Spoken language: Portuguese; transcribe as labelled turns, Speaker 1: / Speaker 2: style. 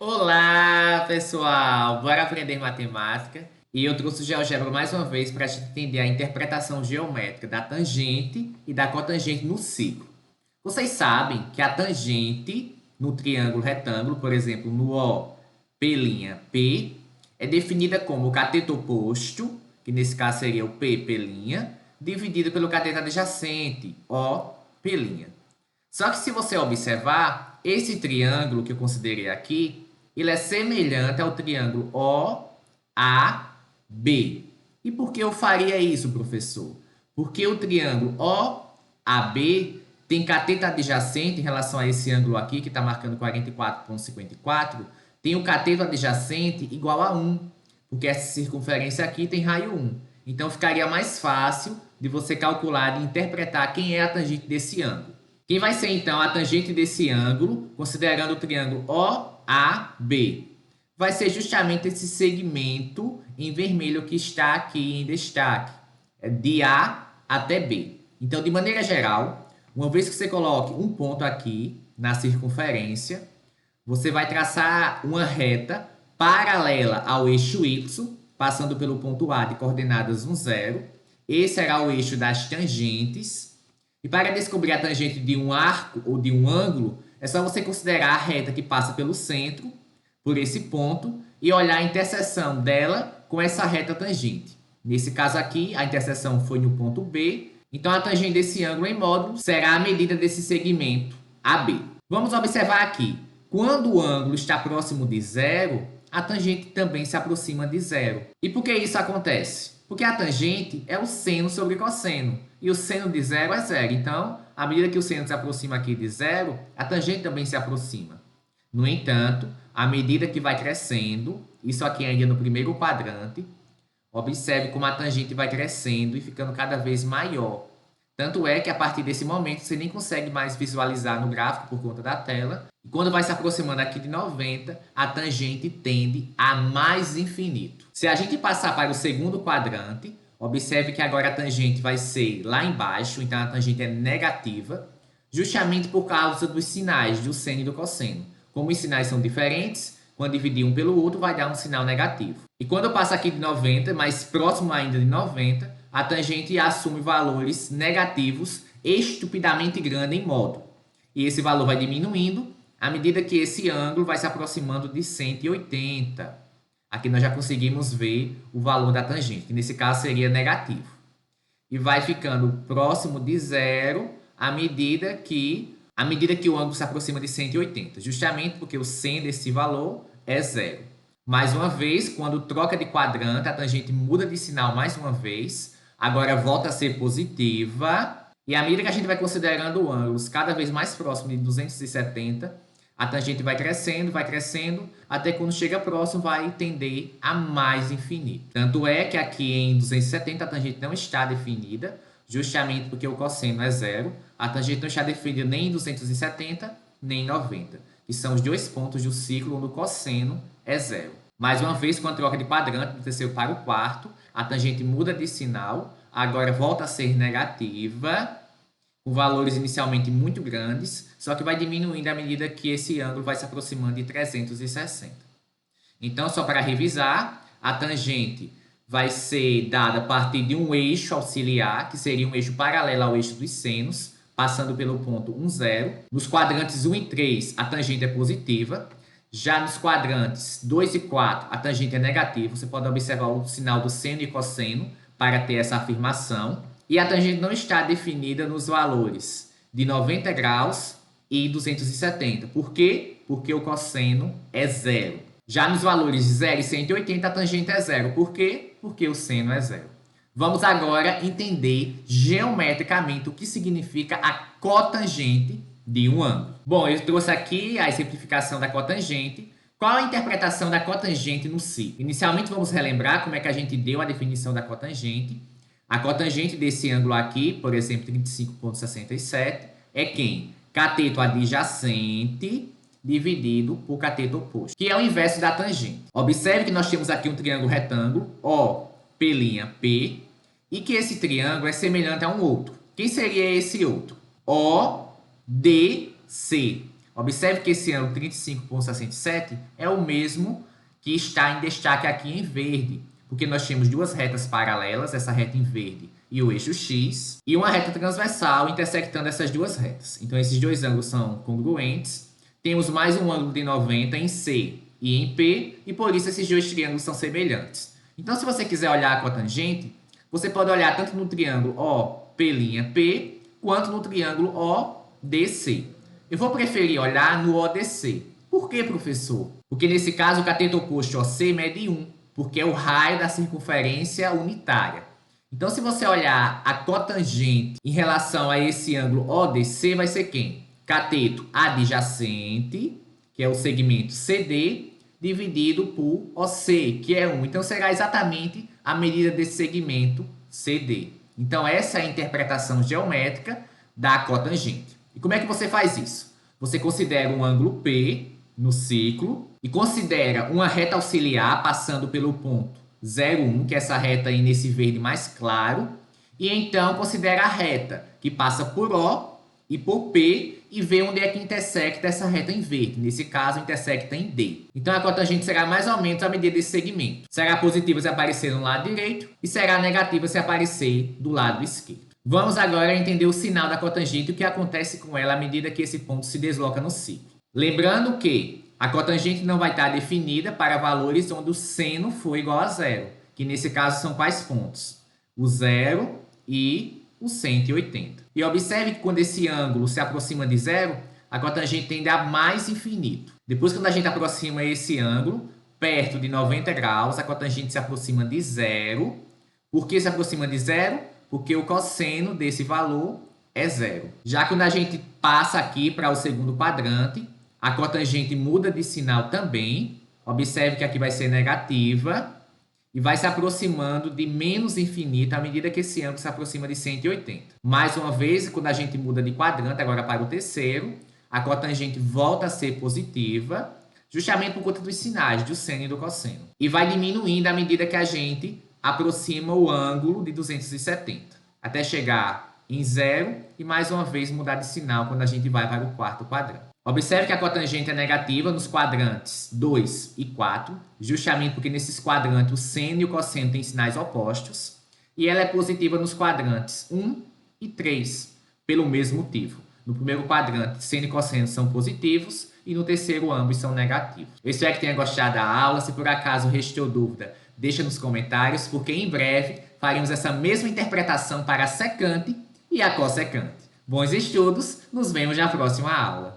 Speaker 1: Olá, pessoal! Bora aprender matemática? E eu trouxe o GeoGebra mais uma vez para a gente entender a interpretação geométrica da tangente e da cotangente no ciclo. Vocês sabem que a tangente no triângulo retângulo, por exemplo, no O, P', é definida como o cateto oposto, que nesse caso seria o P', dividido pelo cateto adjacente, O'. Só que se você observar, esse triângulo que eu considerei aqui, ele é semelhante ao triângulo OAB. E por que eu faria isso, professor? Porque o triângulo OAB tem cateto adjacente em relação a esse ângulo aqui, que está marcando 44,54, tem o cateto adjacente igual a 1, porque essa circunferência aqui tem raio 1. Então, ficaria mais fácil de você calcular e interpretar quem é a tangente desse ângulo. Quem vai ser, então, a tangente desse ângulo, considerando o triângulo OAB? Vai ser justamente esse segmento em vermelho que está aqui em destaque, de A até B. Então, de maneira geral, uma vez que você coloque um ponto aqui na circunferência, você vai traçar uma reta paralela ao eixo Y, passando pelo ponto A de coordenadas 1, 0. Esse será o eixo das tangentes. E para descobrir a tangente de um arco ou de um ângulo, é só você considerar a reta que passa pelo centro, por esse ponto, e olhar a interseção dela com essa reta tangente. Nesse caso aqui, a interseção foi no ponto B, então a tangente desse ângulo em módulo será a medida desse segmento AB. Vamos observar aqui, quando o ângulo está próximo de zero, a tangente também se aproxima de zero. E por que isso acontece? Porque a tangente é o seno sobre cosseno, e o seno de zero é zero. Então, à medida que o seno se aproxima aqui de zero, a tangente também se aproxima. No entanto, à medida que vai crescendo, isso aqui ainda no primeiro quadrante, observe como a tangente vai crescendo e ficando cada vez maior. Tanto é que a partir desse momento você nem consegue mais visualizar no gráfico por conta da tela. E quando vai se aproximando aqui de 90, a tangente tende a mais infinito. Se a gente passar para o segundo quadrante, observe que agora a tangente vai ser lá embaixo, então a tangente é negativa, justamente por causa dos sinais do seno e do cosseno. Como os sinais são diferentes, quando dividir um pelo outro vai dar um sinal negativo. E quando eu passo aqui de 90, mais próximo ainda de 90, a tangente assume valores negativos estupidamente grandes em módulo. E esse valor vai diminuindo à medida que esse ângulo vai se aproximando de 180. Aqui nós já conseguimos ver o valor da tangente, que nesse caso seria negativo. E vai ficando próximo de zero à medida que o ângulo se aproxima de 180, justamente porque o seno desse valor é zero. Mais uma vez, quando troca de quadrante, a tangente muda de sinal mais uma vez, agora volta a ser positiva, e à medida que a gente vai considerando ângulos cada vez mais próximos de 270, a tangente vai crescendo, até quando chega próximo vai tender a mais infinito. Tanto é que aqui em 270 a tangente não está definida, justamente porque o cosseno é zero. A tangente não está definida nem em 270, nem em 90, que são os dois pontos do ciclo onde o cosseno é zero. Mais uma vez, com a troca de quadrante do terceiro para o quarto, a tangente muda de sinal, agora volta a ser negativa, com valores inicialmente muito grandes, só que vai diminuindo à medida que esse ângulo vai se aproximando de 360. Então, só para revisar, a tangente vai ser dada a partir de um eixo auxiliar, que seria um eixo paralelo ao eixo dos senos, passando pelo ponto 1, 0. Nos quadrantes 1 e 3, a tangente é positiva. Já nos quadrantes 2 e 4, a tangente é negativa. Você pode observar o sinal do seno e cosseno para ter essa afirmação. E a tangente não está definida nos valores de 90 graus e 270. Por quê? Porque o cosseno é zero. Já nos valores de 0 e 180, a tangente é zero. Por quê? Porque o seno é zero. Vamos agora entender geometricamente o que significa a cotangente de um ângulo. Bom, eu trouxe aqui a exemplificação da cotangente. Qual a interpretação da cotangente no ciclo? Inicialmente, vamos relembrar como é que a gente deu a definição da cotangente. A cotangente desse ângulo aqui, por exemplo, 35,67, é quem? Cateto adjacente dividido por cateto oposto, que é o inverso da tangente. Observe que nós temos aqui um triângulo retângulo, OP', e que esse triângulo é semelhante a um outro. Quem seria esse outro? ODC. Observe que esse ângulo 35,67 é o mesmo que está em destaque aqui em verde, porque nós temos duas retas paralelas, essa reta em verde e o eixo X, e uma reta transversal intersectando essas duas retas. Então, esses dois ângulos são congruentes. Temos mais um ângulo de 90 em C e em P, e por isso esses dois triângulos são semelhantes. Então, se você quiser olhar a cotangente, você pode olhar tanto no triângulo OP'P, quanto no triângulo ODC. Eu vou preferir olhar no ODC. Por que, professor? Porque nesse caso o cateto oposto OC mede 1, porque é o raio da circunferência unitária. Então, se você olhar a cotangente em relação a esse ângulo ODC, vai ser quem? Cateto adjacente, que é o segmento CD, dividido por OC, que é 1. Então, será exatamente a medida desse segmento CD. Então, essa é a interpretação geométrica da cotangente. E como é que você faz isso? Você considera um ângulo P no ciclo e considera uma reta auxiliar passando pelo ponto 0,1, que é essa reta aí nesse verde mais claro, e então considera a reta que passa por O e por P e vê onde é que intersecta essa reta em verde. Nesse caso, intersecta em D. Então, a cotangente será mais ou menos a medida desse segmento. Será positiva se aparecer no lado direito e será negativa se aparecer do lado esquerdo. Vamos agora entender o sinal da cotangente e o que acontece com ela à medida que esse ponto se desloca no ciclo. Lembrando que a cotangente não vai estar definida para valores onde o seno for igual a zero, que nesse caso são quais pontos? O 0 e o 180. E observe que quando esse ângulo se aproxima de zero, a cotangente tende a mais infinito. Depois, quando a gente aproxima esse ângulo, perto de 90 graus, a cotangente se aproxima de zero. Por que se aproxima de zero? Porque o cosseno desse valor é zero. Já quando a gente passa aqui para o segundo quadrante, a cotangente muda de sinal também. Observe que aqui vai ser negativa e vai se aproximando de menos infinito à medida que esse ângulo se aproxima de 180. Mais uma vez, quando a gente muda de quadrante agora para o terceiro, a cotangente volta a ser positiva, justamente por conta dos sinais do seno e do cosseno. E vai diminuindo à medida que a gente aproxima o ângulo de 270, até chegar em zero e mais uma vez mudar de sinal quando a gente vai para o quarto quadrante. Observe que a cotangente é negativa nos quadrantes 2 e 4, justamente porque nesses quadrantes o seno e o cosseno têm sinais opostos, e ela é positiva nos quadrantes 1 e 3, pelo mesmo motivo. No primeiro quadrante, seno e cosseno são positivos, e no terceiro, ambos são negativos. Eu espero que tenha gostado da aula. Se por acaso restou dúvida, deixa nos comentários, porque em breve faremos essa mesma interpretação para a secante e a cossecante. Bons estudos, nos vemos na próxima aula.